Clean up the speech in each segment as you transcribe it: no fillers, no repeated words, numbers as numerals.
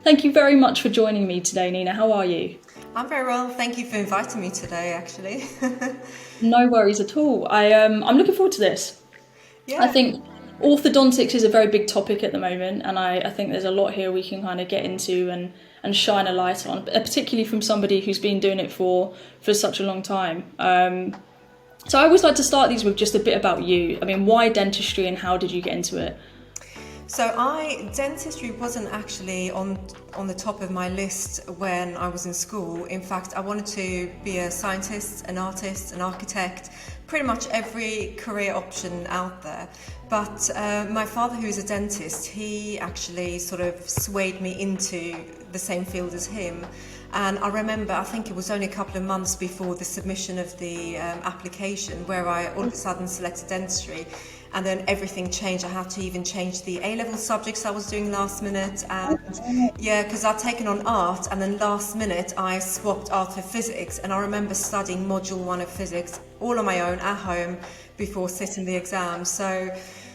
Thank you very much for joining me today, Nina. How are you? I'm very well. Thank you for inviting me today, actually. No worries at all. I'm looking forward to this. Yeah. I think orthodontics is a very big topic at the moment, and I think there's a lot here we can kind of get into and shine a light on, particularly from somebody who's been doing it for such a long time. So I always like to start these with just a bit about you. I mean, why dentistry and how did you get into it? So dentistry wasn't actually on the top of my list when I was in school. In fact, I wanted to be a scientist, an artist, an architect, pretty much every career option out there. But my father, who's a dentist, he actually sort of swayed me into the same field as him. And I remember, I think it was only a couple of months before the submission of the application where I all of a sudden selected dentistry. And then everything changed. I had to even change the A-level subjects I was doing last minute. And yeah, because I'd taken on art, and then last minute I swapped art for physics. And I remember studying module 1 of physics all on my own at home before sitting the exam. So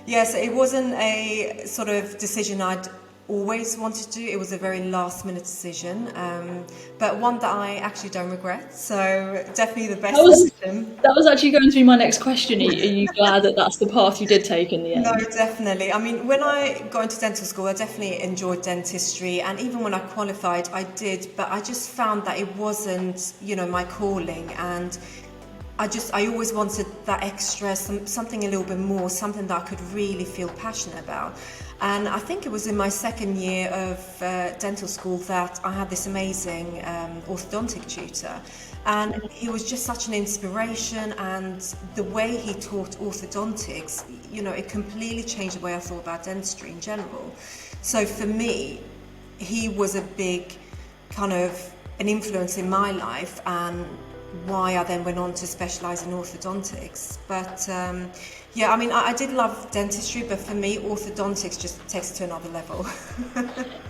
yes, it wasn't a sort of decision I'd always wanted to do. It was a very last minute decision, but one that I actually don't regret. So definitely the best decision. That was actually going to be my next question. Are you glad that that's the path you did take in the end? No, definitely. I mean, when I got into dental school, I definitely enjoyed dentistry, and even when I qualified, I did, but I just found that it wasn't, my calling, and I always wanted that extra, something a little bit more, something that I could really feel passionate about. And I think it was in my second year of dental school that I had this amazing orthodontic tutor. And he was just such an inspiration, and the way he taught orthodontics, it completely changed the way I thought about dentistry in general. So for me, he was a big kind of an influence in my life, and why I then went on to specialise in orthodontics. But yeah, I mean, I did love dentistry, but for me, orthodontics just takes it to another level.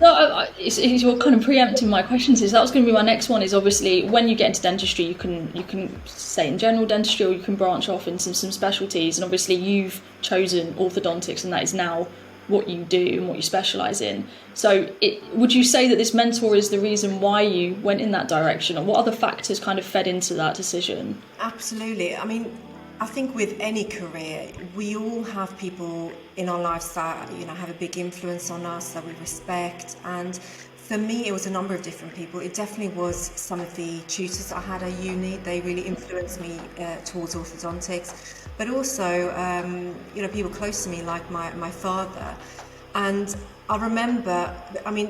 No, you're kind of preempting my questions. That was going to be my next one. Is obviously when you get into dentistry, you can stay in general dentistry, or you can branch off into some specialties. And obviously, you've chosen orthodontics, and that is now what you do and what you specialise in. So would you say that this mentor is the reason why you went in that direction, or what other factors kind of fed into that decision? Absolutely. I mean, I think with any career, we all have people in our lives that, have a big influence on us, that we respect. And for me, it was a number of different people. It definitely was some of the tutors I had at uni. They really influenced me towards orthodontics. But also, people close to me, like my father. And I remember,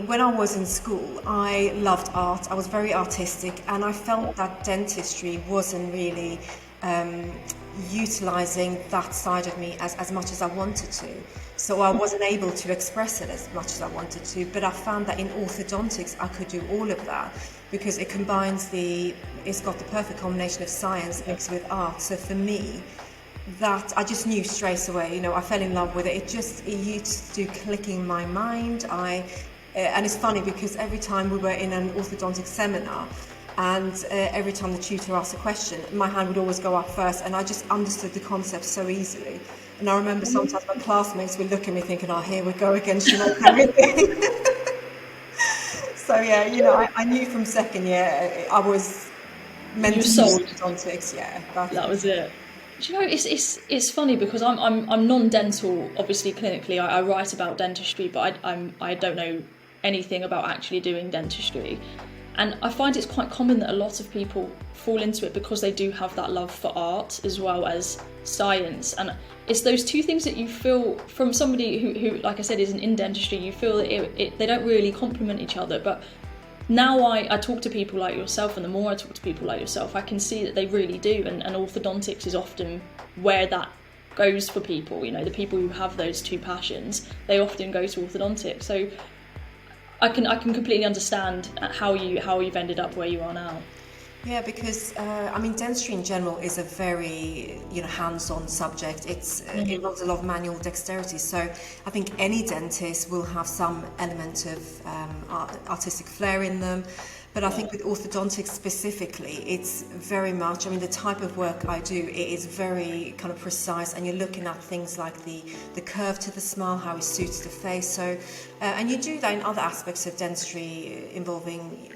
when I was in school, I loved art. I was very artistic, and I felt that dentistry wasn't really utilising that side of me as much as I wanted to. So I wasn't able to express it as much as I wanted to, but I found that in orthodontics I could do all of that, because it combines it's got the perfect combination of science mixed with art. So for me, that I just knew straight away, I fell in love with it. It used to click in my mind. And it's funny because every time we were in an orthodontic seminar, and every time the tutor asked a question, my hand would always go up first, and I just understood the concept so easily. And I remember sometimes my classmates would look at me thinking, oh, here we go again, she knows everything. So yeah, I knew from second year I was meant to do orthodontics. Yeah, that was it. Do you know, it's funny because I'm non-dental, obviously clinically. I write about dentistry, but I don't know anything about actually doing dentistry. And I find it's quite common that a lot of people fall into it because they do have that love for art as well as science. And it's those two things that you feel from somebody who like I said, isn't in dentistry, you feel that they don't really complement each other. But now I talk to people like yourself, and the more I talk to people like yourself, I can see that they really do. And orthodontics is often where that goes for people. The people who have those two passions, they often go to orthodontics. So I can completely understand how you've ended up where you are now. Yeah, because dentistry in general is a very hands-on subject. It involves a lot of manual dexterity. So I think any dentist will have some element of artistic flair in them. But I think with orthodontics specifically, it's very much, I mean, the type of work I do, it is very kind of precise, and you're looking at things like the curve to the smile, how it suits the face. So, and you do that in other aspects of dentistry involving,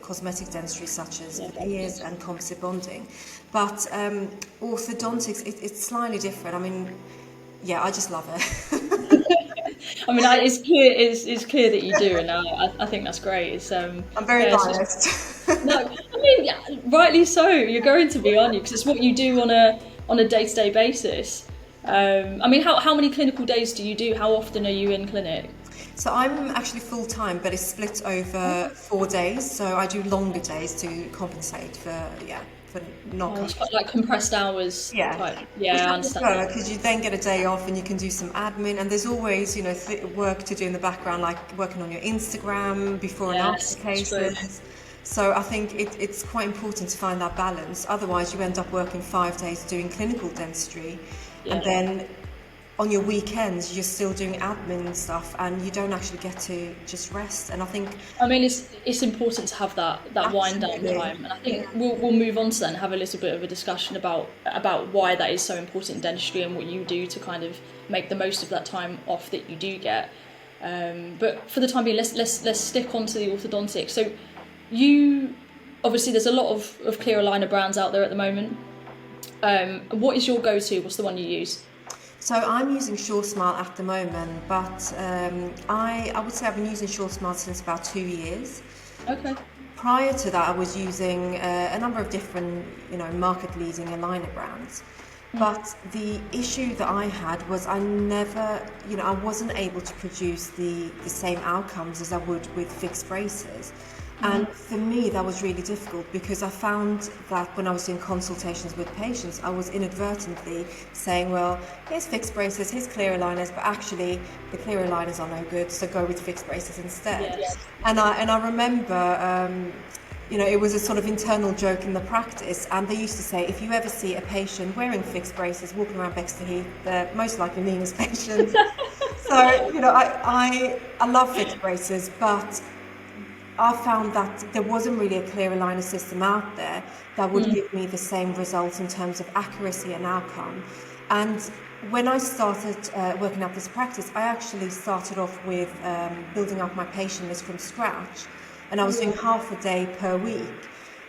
cosmetic dentistry such as veneers and composite bonding. But orthodontics, it's slightly different. I mean, yeah, I just love it. I mean, it's clear that you do, and I think that's great. It's I'm very biased. No, I mean, yeah, rightly so. You're going to be, aren't you? Because it's what you do on a day-to-day basis. I mean, how many clinical days do you do? How often are you in clinic? So I'm actually full-time, but it's split over 4 days. So I do longer days to compensate for not. It's quite like compressed hours. Yeah, type. Yeah, I understand. Because you then get a day off and you can do some admin, and there's always work to do in the background, like working on your Instagram before and after cases. So I think it's quite important to find that balance. Otherwise, you end up working 5 days doing clinical dentistry, and then on your weekends you're still doing admin and stuff, and you don't actually get to just rest. And I think, I mean, it's important to have that wind down time, and I think we'll move on to that and have a little bit of a discussion about why that is so important in dentistry and what you do to kind of make the most of that time off that you do get. But for the time being, let's stick on to the orthodontics. So you obviously, there's a lot of clear aligner brands out there at the moment. What is your go-to? What's the one you use? So I'm using SureSmile at the moment, but I would say I've been using SureSmile since about 2 years. Okay. Prior to that, I was using a number of different, market-leading aligner brands. But the issue that I had was I never, I wasn't able to produce the same outcomes as I would with fixed braces. And for me, that was really difficult, because I found that when I was doing consultations with patients, I was inadvertently saying, well, here's fixed braces, here's clear aligners, but actually the clear aligners are no good, so go with fixed braces instead. Yes. And I remember, it was a sort of internal joke in the practice, and they used to say, if you ever see a patient wearing fixed braces walking around Bexley Heath, they're most likely Nina's patients. So, I love fixed braces, but I found that there wasn't really a clear aligner system out there that would give me the same results in terms of accuracy and outcome. And when I started working up this practice, I actually started off with building up my patient list from scratch, and I was doing half a day per week.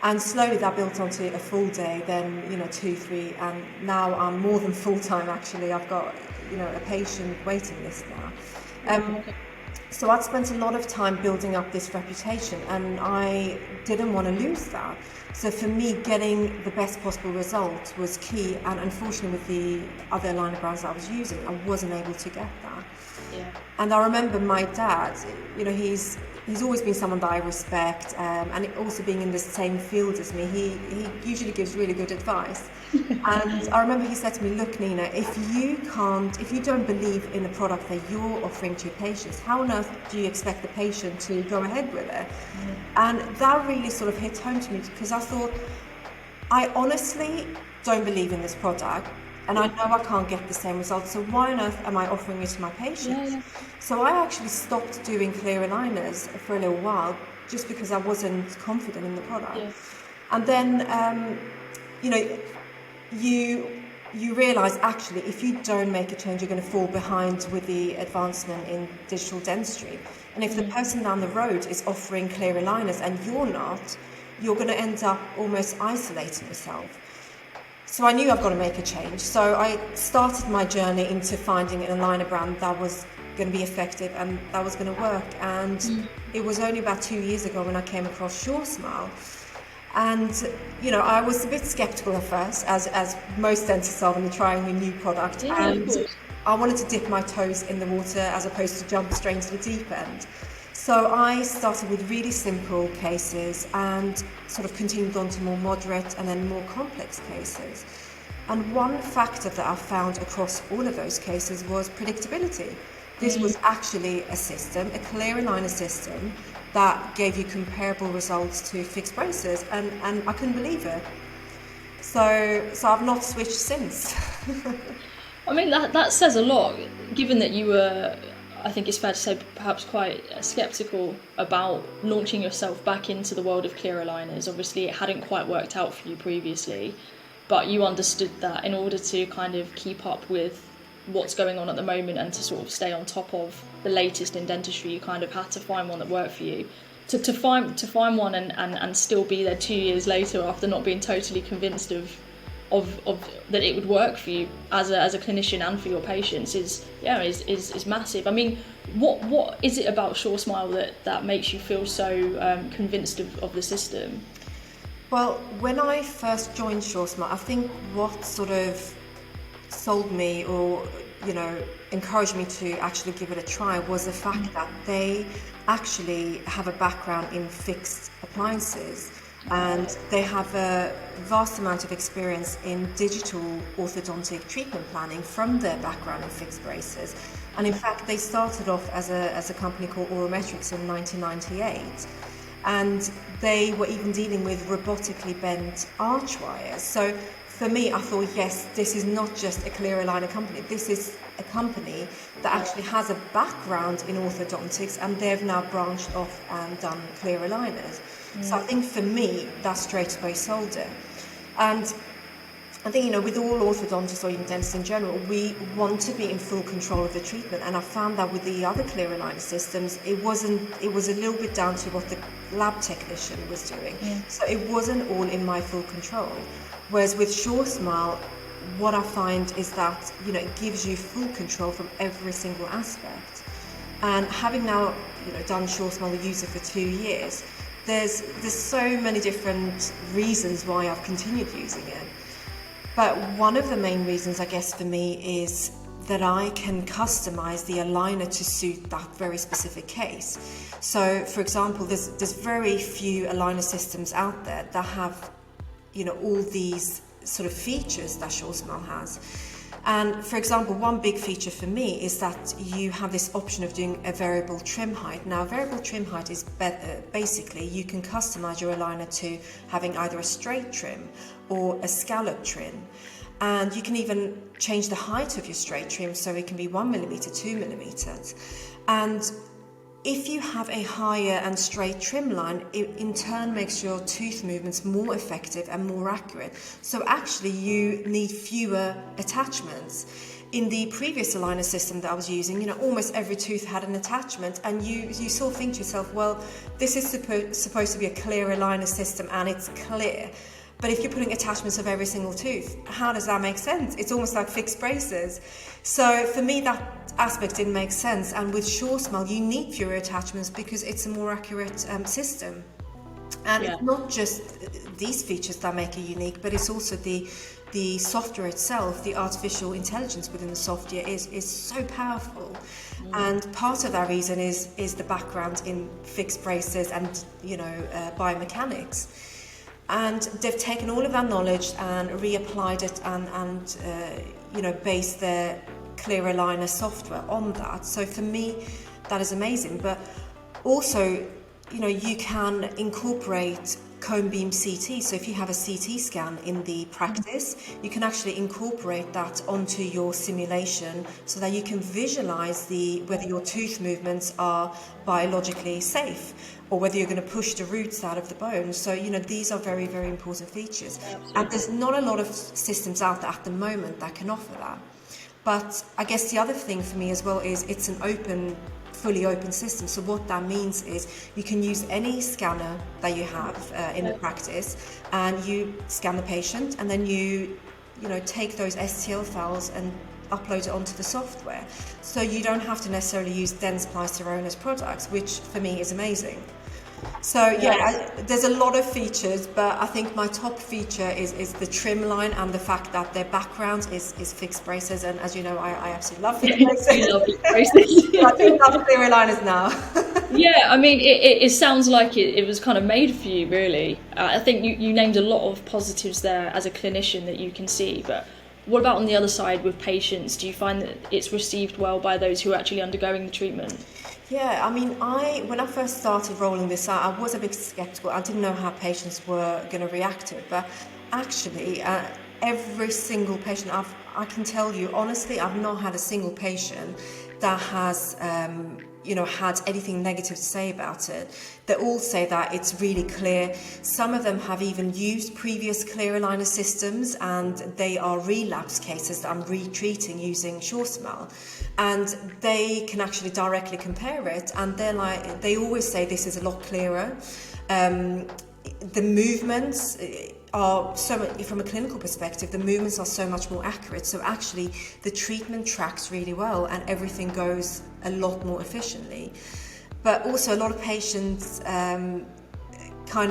And slowly that built onto a full day, then 2, 3, and now I'm more than full time. Actually, I've got a patient waiting list now. So I'd spent a lot of time building up this reputation, and I didn't want to lose that. So for me, getting the best possible result was key, and unfortunately with the other aligner brands that I was using, I wasn't able to get that. Yeah. And I remember my dad, he's always been someone that I respect, and also being in the same field as me, he usually gives really good advice. And I remember he said to me, look, Nina, if you don't believe in the product that you're offering to your patients, how on earth do you expect the patient to go ahead with it? And that really sort of hit home to me, because I thought, I honestly don't believe in this product, and I know I can't get the same results, so why on earth am I offering it to my patients? Yeah. So I actually stopped doing clear aligners for a little while, just because I wasn't confident in the product. Yeah. And then, you realise, actually, if you don't make a change, you're going to fall behind with the advancement in digital dentistry. And if the person down the road is offering clear aligners and you're not, you're going to end up almost isolating yourself. So I knew I've got to make a change. So I started my journey into finding an aligner brand that was going to be effective and that was going to work. And it was only about 2 years ago when I came across SureSmile. And, I was a bit skeptical at first, as most dentists are when they're trying a new product. Yeah, and I wanted to dip my toes in the water as opposed to jump straight into the deep end. So I started with really simple cases and sort of continued on to more moderate and then more complex cases. And one factor that I found across all of those cases was predictability. This was actually a system, a clear aligner system, that gave you comparable results to fixed braces, and I couldn't believe it. So I've not switched since. I mean, that says a lot, given that you were, I think it's fair to say, perhaps quite sceptical about launching yourself back into the world of clear aligners. Obviously, it hadn't quite worked out for you previously, but you understood that in order to kind of keep up with what's going on at the moment and to sort of stay on top of the latest in dentistry, you kind of had to find one that worked for you. To find one and still be there 2 years later after not being totally convinced of that it would work for you as a clinician and for your patients is massive. I mean, what is it about SureSmile that makes you feel so convinced of the system? Well, when I first joined SureSmile, I think what sort of sold me or, encouraged me to actually give it a try was the fact that they actually have a background in fixed appliances, and they have a vast amount of experience in digital orthodontic treatment planning from their background in fixed braces. And in fact, they started off as a company called Orometrics in 1998. And they were even dealing with robotically bent arch wires. So for me, I thought, yes, this is not just a clear aligner company. This is a company that actually has a background in orthodontics, and they've now branched off and done clear aligners. So I think for me, that straight away sold it. And I think, with all orthodontists or even dentists in general, we want to be in full control of the treatment. And I found that with the other clear aligner systems, it was a little bit down to what the lab technician was doing. So it wasn't all in my full control. Whereas with SureSmile, what I find is that, it gives you full control from every single aspect. And having now, done SureSmile, the user for 2 years, there's so many different reasons why I've continued using it. But one of the main reasons, I guess, for me is that I can customize the aligner to suit that very specific case. So, for example, there's very few aligner systems out there that have, all these sort of features that SureSmile has. And for example, one big feature for me is that you have this option of doing a variable trim height. Now, variable trim height is basically you can customize your aligner to having either a straight trim or a scallop trim. And you can even change the height of your straight trim so it can be 1 millimeter, 2 millimeters. And if you have a higher and straight trim line, it in turn makes your tooth movements more effective and more accurate. So actually you need fewer attachments. In the previous aligner system that I was using, almost every tooth had an attachment, and you sort of think to yourself, well, this is supposed to be a clear aligner system and it's clear. But if you're putting attachments of every single tooth, how does that make sense? It's almost like fixed braces. So for me, that aspect didn't make sense. And with SureSmile, you need fewer attachments because it's a more accurate system. And it's not just these features that make it unique, but it's also the software itself. The artificial intelligence within the software is so powerful. And part of that reason is the background in fixed braces and biomechanics. And they've taken all of that knowledge and reapplied it and based their clear aligner software on that. So for me, that is amazing. But also, you can incorporate cone beam CT. So if you have a CT scan in the practice, you can actually incorporate that onto your simulation so that you can visualize whether your tooth movements are biologically safe or whether you're going to push the roots out of the bone. So, these are very, very important features. Absolutely. And there's not a lot of systems out there at the moment that can offer that. But I guess the other thing for me as well is it's an fully open system. So what that means is you can use any scanner that you have in the practice, and you scan the patient, and then you take those STL files and upload it onto the software. So you don't have to necessarily use Dentsply's Tirona's products, which for me is amazing. So there's a lot of features, but I think my top feature is the trim line and the fact that their background is fixed braces. And as you know, I absolutely love fixed braces. You love fixed braces. I do love clear aligners now. Yeah, I mean, it sounds like it was kind of made for you, really. I think you named a lot of positives there as a clinician that you can see, but what about on the other side with patients? Do you find that it's received well by those who are actually undergoing the treatment? Yeah, I mean, when I first started rolling this out, I was a bit skeptical. I didn't know how patients were going to react to it, but actually, every single patient, I can tell you, honestly, I've not had a single patient that has had anything negative to say about it. They all say that it's really clear. Some of them have even used previous clear aligner systems, and they are relapse cases that I'm retreating using SureSmile, and they can actually directly compare it, and they always say this is a lot clearer. The movements are so much, from a clinical perspective, the movements are so much more accurate. So actually the treatment tracks really well and everything goes a lot more efficiently. But also a lot of patients kind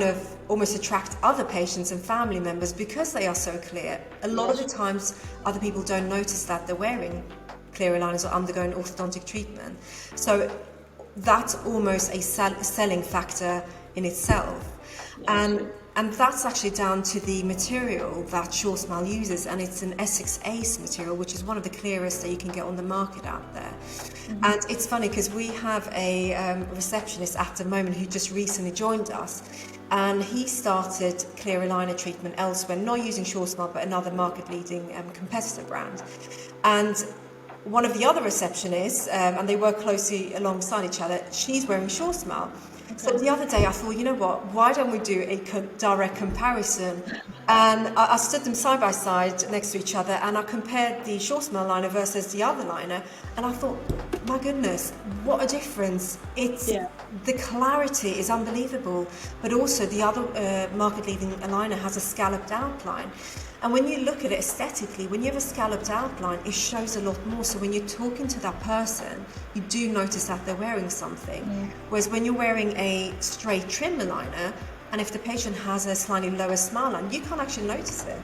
of almost attract other patients and family members because they are so clear. A lot of the times other people don't notice that they're wearing clear aligners or undergoing orthodontic treatment. So that's almost a selling factor in itself. And that's actually down to the material that SureSmile uses, and it's an Essex Ace material, which is one of the clearest that you can get on the market out there. Mm-hmm. And it's funny because we have a receptionist at the moment who just recently joined us, and he started clear aligner treatment elsewhere, not using SureSmile, but another market-leading competitor brand. And one of the other receptionists, and they work closely alongside each other, she's wearing SureSmile. So the other day I thought, you know what, why don't we do a direct comparison? And I stood them side by side next to each other and I compared the SureSmile liner versus the other liner, and I thought, my goodness, what a difference. The clarity is unbelievable, but also the other market-leading aligner has a scalloped outline. And when you look at it aesthetically, when you have a scalloped outline, it shows a lot more. So when you're talking to that person, you do notice that they're wearing something. Whereas when you're wearing a straight trim aligner, and if the patient has a slightly lower smile line, you can't actually notice it.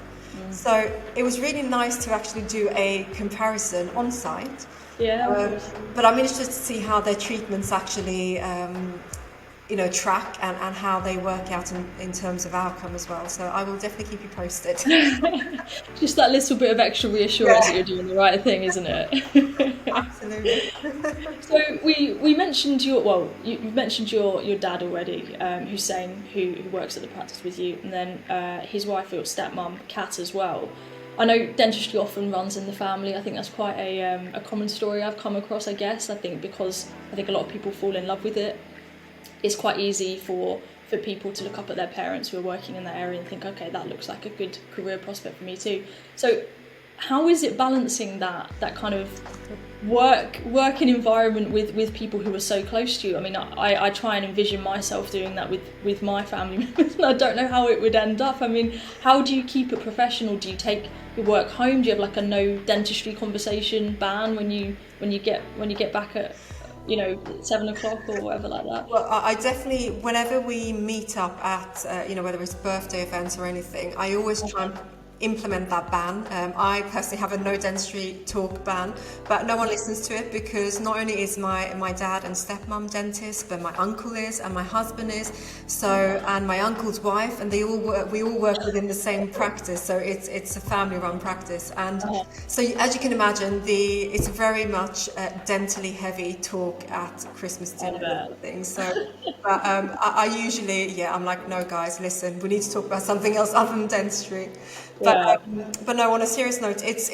So it was really nice to actually do a comparison on site. But I'm interested to see how their treatments actually track and how they work out in terms of outcome as well. So I will definitely keep you posted. Just that little bit of extra reassurance that you're doing the right thing, isn't it? Absolutely. So we mentioned you've mentioned your dad already, Hussein, who works at the practice with you, and then his wife or stepmom, Kat, as well. I know dentistry often runs in the family. I think that's quite a common story I've come across, I guess. I think a lot of people fall in love with it. It's quite easy for people to look up at their parents who are working in that area and think, okay, that looks like a good career prospect for me too. So how is it balancing that kind of working environment with people who are so close to you? I mean, I try and envision myself doing that with my family members, and I don't know how it would end up. I mean, how do you keep it professional? Do you take your work home? Do you have like a no dentistry conversation ban when you get back at 7 o'clock or whatever like that? Well, I definitely, whenever we meet up at, whether it's birthday events or anything, I always try and implement that ban. I personally have a no dentistry talk ban, but no one listens to it because not only is my dad and stepmom dentists, but my uncle is and my husband is, and my uncle's wife, and we all work within the same practice, so it's a family run practice. And so as you can imagine, it's very much dentally heavy talk at Christmas dinner and things. So but I usually I'm like, no guys, listen, we need to talk about something else other than dentistry. But no, on a serious note, it's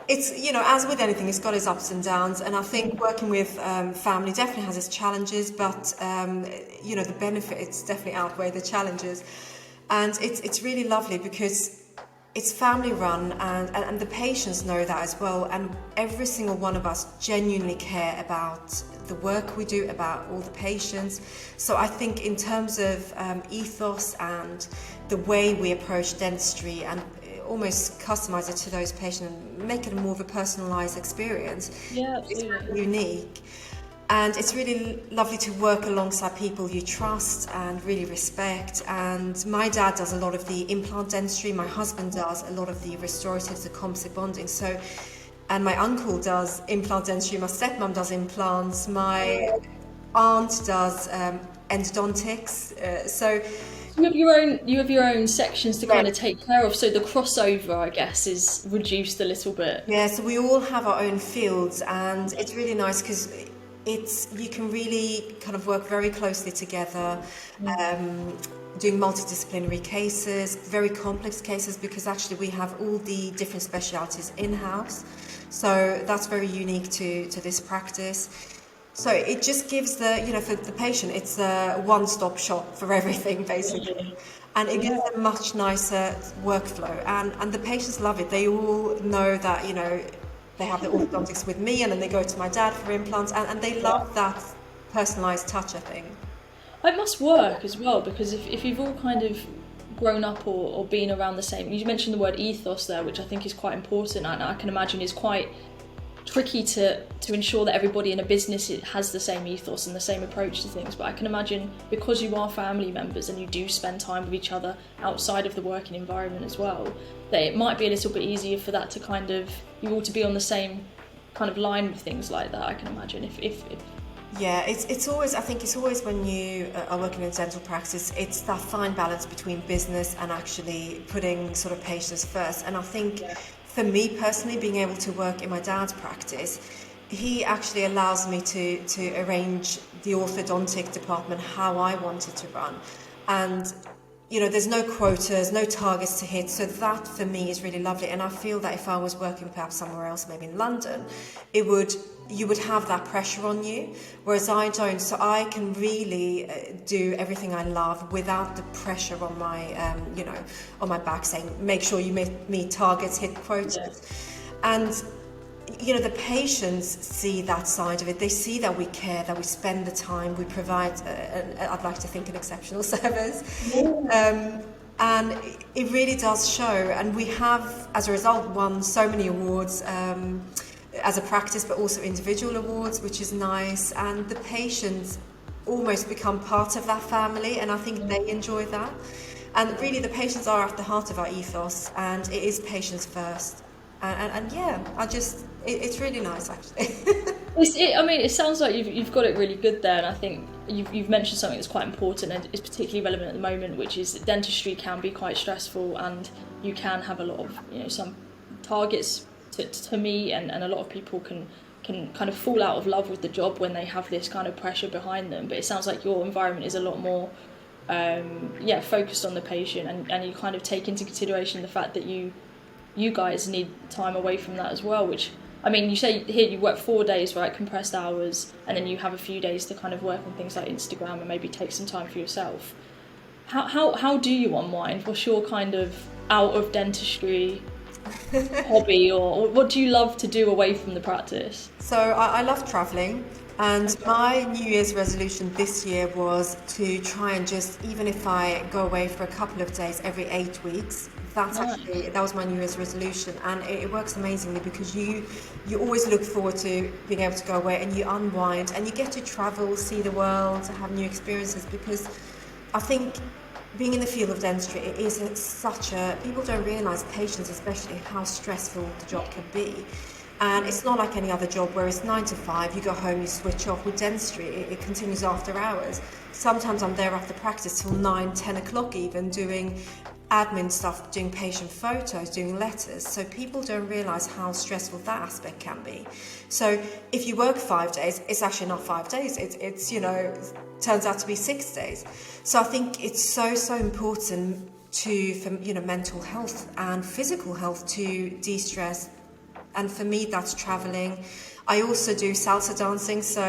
as with anything, it's got its ups and downs, and I think working with family definitely has its challenges, but the benefits definitely outweigh the challenges, and it's really lovely because it's family run, and the patients know that as well, and every single one of us genuinely care about the work we do, about all the patients. So I think in terms of ethos and the way we approach dentistry and almost customize it to those patients and make it more of a personalized experience, it's really unique. And it's really lovely to work alongside people you trust and really respect. And my dad does a lot of the implant dentistry, my husband does a lot of the restoratives, the composite bonding. And my uncle does implant dentistry, my stepmom does implants, my aunt does endodontics. So you have your own sections to kind of take care of, so the crossover, I guess, is reduced a little bit. Yeah, so we all have our own fields, and it's really nice because you can really kind of work very closely together, doing multidisciplinary cases, very complex cases, because actually we have all the different specialities in-house. So that's very unique to this practice. So it just gives for the patient, it's a one-stop shop for everything, basically. And it gives a much nicer workflow. And the patients love it. They all know that, they have the orthodontics with me, and then they go to my dad for implants, and they love that personalised touch, I think. It must work as well, because if you've all kind of grown up or been around the same, you mentioned the word ethos there, which I think is quite important, and I can imagine is quite tricky to ensure that everybody in a business has the same ethos and the same approach to things. But I can imagine, because you are family members and you do spend time with each other outside of the working environment as well, that it might be a little bit easier for that to kind of, you all to be on the same kind of line with things like that, I can imagine. If Yeah, it's always, I think it's always when you are working in dental practice, it's that fine balance between business and actually putting sort of patients first. And I think for me personally, being able to work in my dad's practice, he actually allows me to arrange the orthodontic department how I want it to run. And there's no quotas, no targets to hit, so that for me is really lovely. And I feel that if I was working perhaps somewhere else, maybe in London, you would have that pressure on you, whereas I don't. So I can really do everything I love without the pressure on my, on my back, saying make sure you meet targets, hit quotas, and. The patients see that side of it. They see that we care, that we spend the time, we provide, I'd like to think, an exceptional service. And it really does show. And we have, as a result, won so many awards as a practice, but also individual awards, which is nice. And the patients almost become part of that family, and I think they enjoy that. And really, the patients are at the heart of our ethos, and it is patients first. And it's really nice, actually. It sounds like you've got it really good there, and I think you've mentioned something that's quite important and is particularly relevant at the moment, which is that dentistry can be quite stressful, and you can have a lot of some targets to meet, and a lot of people can kind of fall out of love with the job when they have this kind of pressure behind them. But it sounds like your environment is a lot more focused on the patient, and you kind of take into consideration the fact that you guys need time away from that as well, which, you say here you work 4 days, right, compressed hours, and then you have a few days to kind of work on things like Instagram and maybe take some time for yourself. How do you unwind? What's your kind of out of dentistry hobby, or what do you love to do away from the practice? So I love travelling, and my New Year's resolution this year was to try and just, even if I go away for a couple of days every 8 weeks, that was my New Year's resolution, and it works amazingly, because you always look forward to being able to go away and you unwind and you get to travel, see the world, have new experiences. Because I think being in the field of dentistry, it is people don't realise, patients especially, how stressful the job can be. And it's not like any other job where it's 9 to 5, you go home, you switch off. With dentistry, it continues after hours. Sometimes I'm there after practice till 9, 10 o'clock even, doing admin stuff, doing patient photos, doing letters. So people don't realise how stressful that aspect can be. So if you work 5 days, it's actually not 5 days, it's turns out to be 6 days. So I think it's so important for mental health and physical health to de-stress. And for me, that's traveling. I also do salsa dancing. So,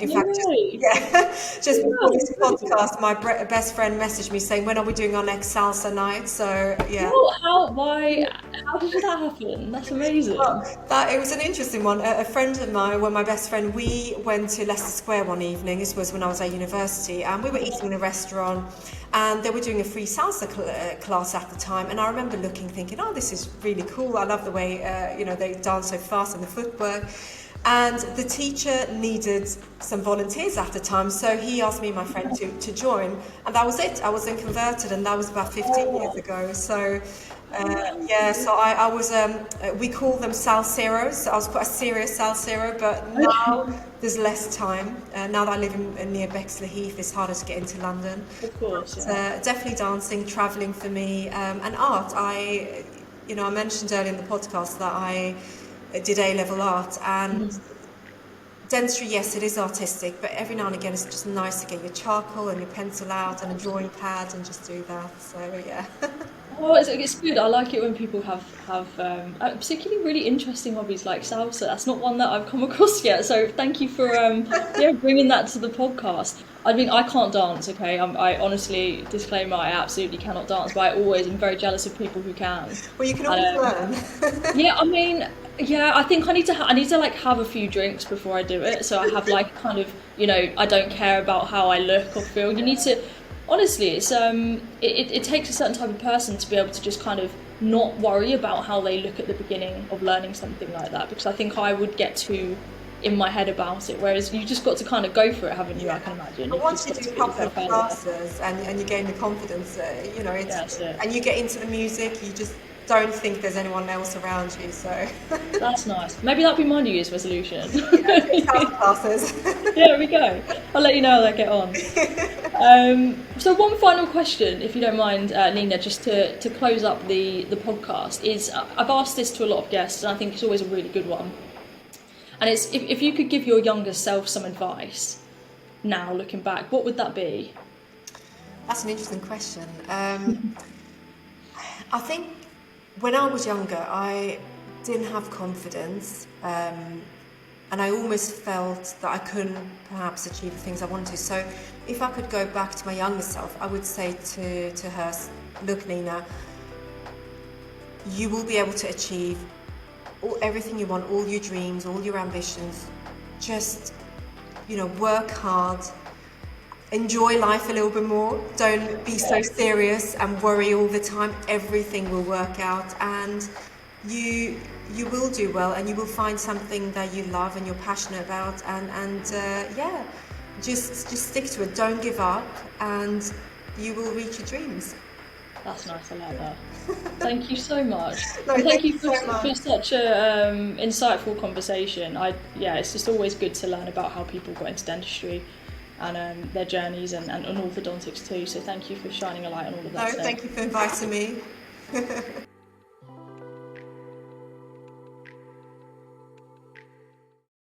in fact, just before this podcast, my best friend messaged me saying, "When are we doing our next salsa night?" So, yeah. How did that happen? That's amazing. Well, it was an interesting one. A friend of mine, my best friend, we went to Leicester Square one evening. This was when I was at university, and we were eating in a restaurant. And they were doing a free salsa class at the time. And I remember thinking, oh, this is really cool. I love the way, they dance so fast and the footwork. And the teacher needed some volunteers at the time. So he asked me and my friend to join. And that was it. I was then converted, and that was about 15 years ago. So, I was, we call them salseros. So I was quite a serious salsero, but now there's less time. Now that I live near Bexley Heath, it's harder to get into London. Of course, definitely dancing, travelling for me, and art. I mentioned earlier in the podcast that I did A-level art, and Dentistry, yes, it is artistic, but every now and again it's just nice to get your charcoal and your pencil out and a drawing pad and just do that. So yeah. Oh, it's good. I like it when people have particularly really interesting hobbies like salsa. That's not one that I've come across yet. So thank you for bringing that to the podcast. I mean, I can't dance. Okay, I honestly, disclaimer, I absolutely cannot dance. But I always am very jealous of people who can. Well, you can always learn. Yeah, I mean, yeah, I think I need to like have a few drinks before I do it. So I have like kind of, I don't care about how I look or feel. You need to. Honestly, it's it takes a certain type of person to be able to just kind of not worry about how they look at the beginning of learning something like that, because I think I would get too in my head about it, whereas you just got to kind of go for it, haven't you? Yeah. I can imagine. But once you do a couple of classes and you gain the confidence, and you get into the music, you just don't think there's anyone else around you, so... That's nice. Maybe that'll be my New Year's resolution. Classes. Yeah, there we go. I'll let you know how I get on. So one final question, if you don't mind, Nina, just to close up the podcast, is I've asked this to a lot of guests, and I think it's always a really good one. And it's, if you could give your younger self some advice, now looking back, what would that be? That's an interesting question. I think when I was younger, I didn't have confidence, and I almost felt that I couldn't perhaps achieve the things I wanted to. So if I could go back to my younger self, I would say to her, look, Nina, you will be able to achieve everything you want, all your dreams, all your ambitions. Just, work hard. Enjoy life a little bit more. Don't be so serious and worry all the time. Everything will work out, and you will do well, and you will find something that you love and you're passionate about. And just stick to it. Don't give up, and you will reach your dreams. That's nice. I like that. Thank you so much. No, thank you for such a insightful conversation. It's just always good to learn about how people got into dentistry and their journeys and orthodontics too. So thank you for shining a light on all of that. No, thank you for inviting me.